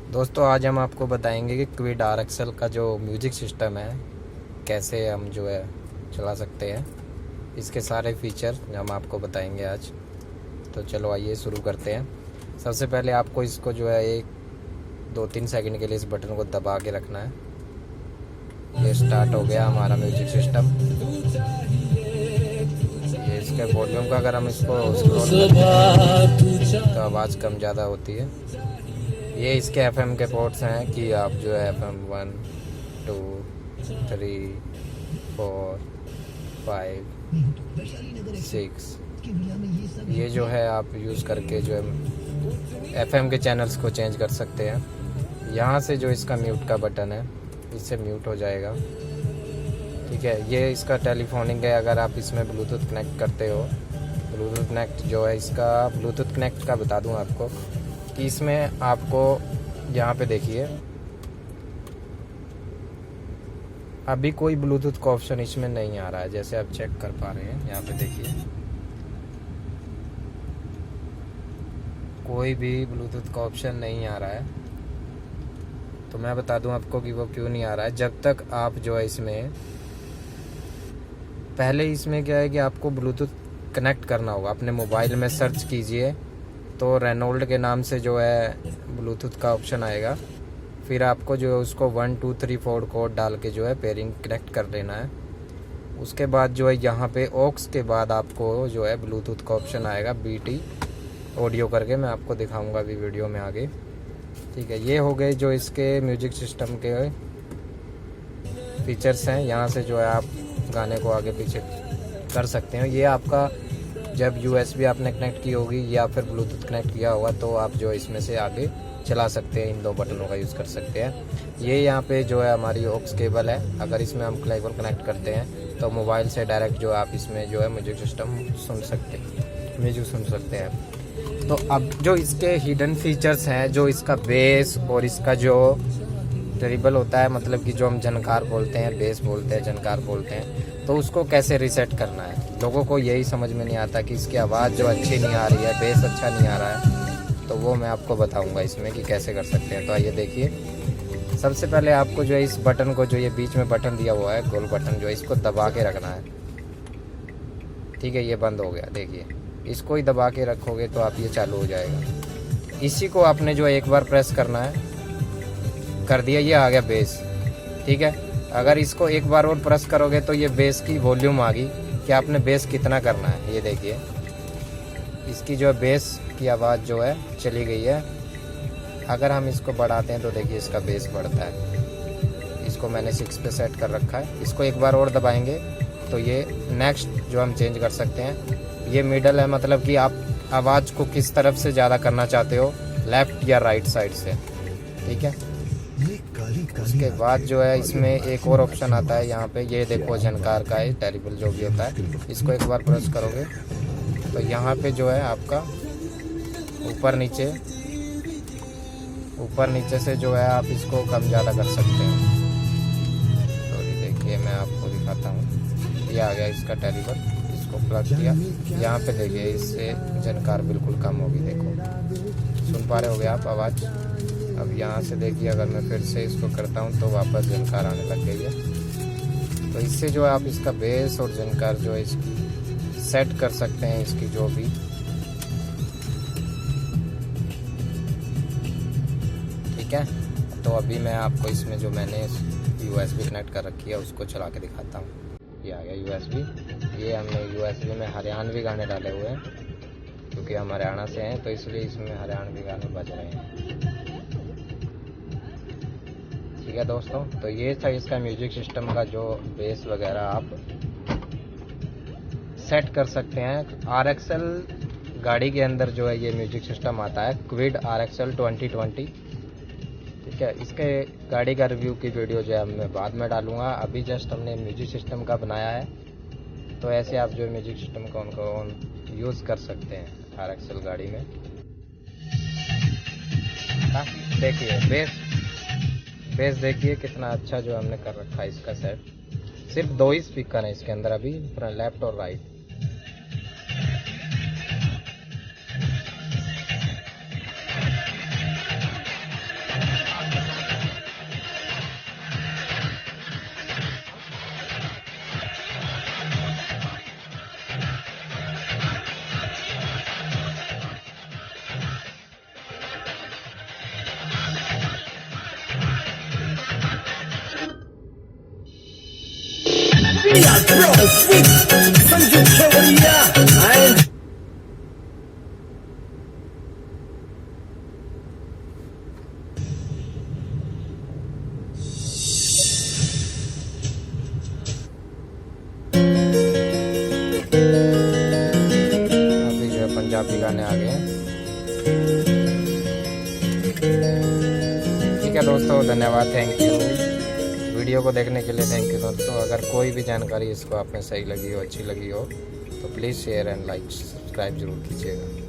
दोस्तों आज हम आपको बताएंगे कि क्विड RXL का जो म्यूजिक सिस्टम है कैसे हम जो है चला सकते हैं। इसके सारे फीचर हम आपको बताएंगे आज। तो चलो आइए शुरू करते हैं। सबसे पहले आपको इसको जो है 1-2-3 सेकंड के लिए इस बटन को दबा के रखना है। ये स्टार्ट हो गया हमारा म्यूजिक सिस्टम। ये इसके वॉल्यूम का अगर हम इसको स्क्रॉल करते हैं तो आवाज़ कम ज़्यादा होती है। ये इसके FM के पोर्ट्स हैं कि आप जो है FM 1, 2, 3, 4, 5, 6 ये जो है आप यूज़ करके जो है FM के चैनल्स को चेंज कर सकते हैं। यहाँ से जो इसका म्यूट का बटन है इससे म्यूट हो जाएगा। ठीक है, ये इसका टेलीफोनिक है। अगर आप इसमें ब्लूटूथ कनेक्ट करते हो, ब्लूटूथ कनेक्ट जो है इसका ब्लूटूथ कनेक्ट का बता दूं आपको कि इसमें आपको यहाँ पे देखिए अभी कोई ब्लूटूथ का ऑप्शन इसमें नहीं आ रहा है, जैसे आप चेक कर पा रहे हैं। यहाँ पे देखिए कोई भी ब्लूटूथ का ऑप्शन नहीं आ रहा है। तो मैं बता दूं आपको कि वो क्यों नहीं आ रहा है। जब तक आप जो है इसमें पहले इसमें क्या है कि आपको ब्लूटूथ कनेक्ट करना होगा। अपने मोबाइल में सर्च कीजिए तो रेनोल्ड के नाम से जो है ब्लूटूथ का ऑप्शन आएगा। फिर आपको जो है उसको 1 2 3 4 कोड डाल के जो है पेयरिंग कनेक्ट कर लेना है। उसके बाद जो है यहाँ पे ऑक्स के बाद आपको जो है ब्लूटूथ का ऑप्शन आएगा BT ऑडियो करके। मैं आपको दिखाऊंगा अभी वीडियो में आगे। ठीक है, ये हो गए जो इसके म्यूजिक सिस्टम के फीचर्स हैं। यहाँ से जो है आप गाने को आगे पीछे कर सकते हैं। ये आपका जब USB आपने कनेक्ट की होगी या फिर ब्लूटूथ कनेक्ट किया होगा तो आप जो इसमें से आगे चला सकते हैं। इन दो बटनों का यूज़ कर सकते हैं। ये यहाँ पे जो है हमारी ऑक्स केबल है। अगर इसमें हम केबल कनेक्ट करते हैं तो मोबाइल से डायरेक्ट जो आप इसमें जो है म्यूजिक सिस्टम सुन सकते हैं, म्यूजिक सुन सकते हैं। तो अब जो इसके हिडन फीचर्स हैं, जो इसका बेस और इसका जो टेरिबल होता है, मतलब कि जो हम झनकार बोलते हैं, बेस बोलते हैं, झनकार बोलते हैं, तो उसको कैसे रीसेट करना है। लोगों को यही समझ में नहीं आता कि इसकी आवाज़ जो अच्छी नहीं आ रही है, बेस अच्छा नहीं आ रहा है, तो वो मैं आपको बताऊंगा इसमें कि कैसे कर सकते हैं। तो आइए देखिए। सबसे पहले आपको जो है इस बटन को, जो ये बीच में बटन दिया हुआ है गोल बटन, जो है इसको दबा के रखना है। ठीक है, ये बंद हो गया। देखिए इसको ही दबा के रखोगे तो आप ये चालू हो जाएगा। इसी को आपने जो एक बार प्रेस करना है, कर दिया, ये आ गया बेस। ठीक है, अगर इसको एक बार और प्रेस करोगे तो ये बेस की वॉल्यूम आ गई कि आपने बेस कितना करना है। ये देखिए इसकी जो है बेस की आवाज़ जो है चली गई है। अगर हम इसको बढ़ाते हैं तो देखिए इसका बेस बढ़ता है। इसको मैंने 6 पे सेट कर रखा है। इसको एक बार और दबाएंगे तो ये नेक्स्ट जो हम चेंज कर सकते हैं। ये मिडल है, मतलब कि आप आवाज़ को किस तरफ से ज़्यादा करना चाहते हो, लेफ़्ट या राइट साइड से। ठीक है, उसके बाद जो है इसमें एक और ऑप्शन आता है। यहाँ पे ये देखो झनकार का है, टेरिबल जो भी होता है। इसको एक बार प्रेस करोगे तो यहाँ पे जो है आपका ऊपर नीचे से जो है आप इसको कम ज़्यादा कर सकते हैं। तो ये देखिए मैं आपको दिखाता हूँ। ये आ गया इसका टेरिबल, इसको प्लग किया। यहाँ पे देखिए इससे झनकार बिल्कुल कम होगी। देखो सुन पा रहे होगे आप आवाज़। अब यहाँ से देखिए अगर मैं फिर से इसको करता हूँ तो वापस झनकार आने लग गई है। तो इससे जो है आप इसका बेस और झनकार जो है इसकी सेट कर सकते हैं, इसकी जो भी। ठीक है, तो अभी मैं आपको इसमें जो मैंने USB कनेक्ट कर रखी है उसको चला के दिखाता हूँ। ये आ गया USB। ये हमने USB में हरियाणवी गाने डाले हुए हैं क्योंकि हम हरियाणा से हैं, तो इसलिए इसमें हरियाणवी गाने बज रहे हैं। ठीक है दोस्तों, तो ये था इसका म्यूजिक सिस्टम का जो बेस वगैरह आप सेट कर सकते हैं। RXL गाड़ी के अंदर जो है ये म्यूजिक सिस्टम आता है, क्विड RXL 2020। ठीक है, इसके गाड़ी का रिव्यू की वीडियो जो है मैं बाद में डालूंगा। अभी जस्ट हमने म्यूजिक सिस्टम का बनाया है, तो ऐसे आप जो म्यूजिक सिस्टम का उनको यूज़ कर सकते हैं RXL गाड़ी में। हाँ देखिए बेस देखिए कितना अच्छा जो हमने कर रखा है इसका सेट। सिर्फ 2 ही स्पीकर हैं इसके अंदर अभी, लेफ्ट और राइट। अभी जो है पंजाबी गाने आ गए हैं। ठीक है दोस्तों, धन्यवाद, थैंक यू। वीडियो को देखने के लिए थैंक यू दोस्तों। अगर कोई भी जानकारी इसको आप में सही लगी हो, अच्छी लगी हो, तो please share and like subscribe जरूर कीजिएगा।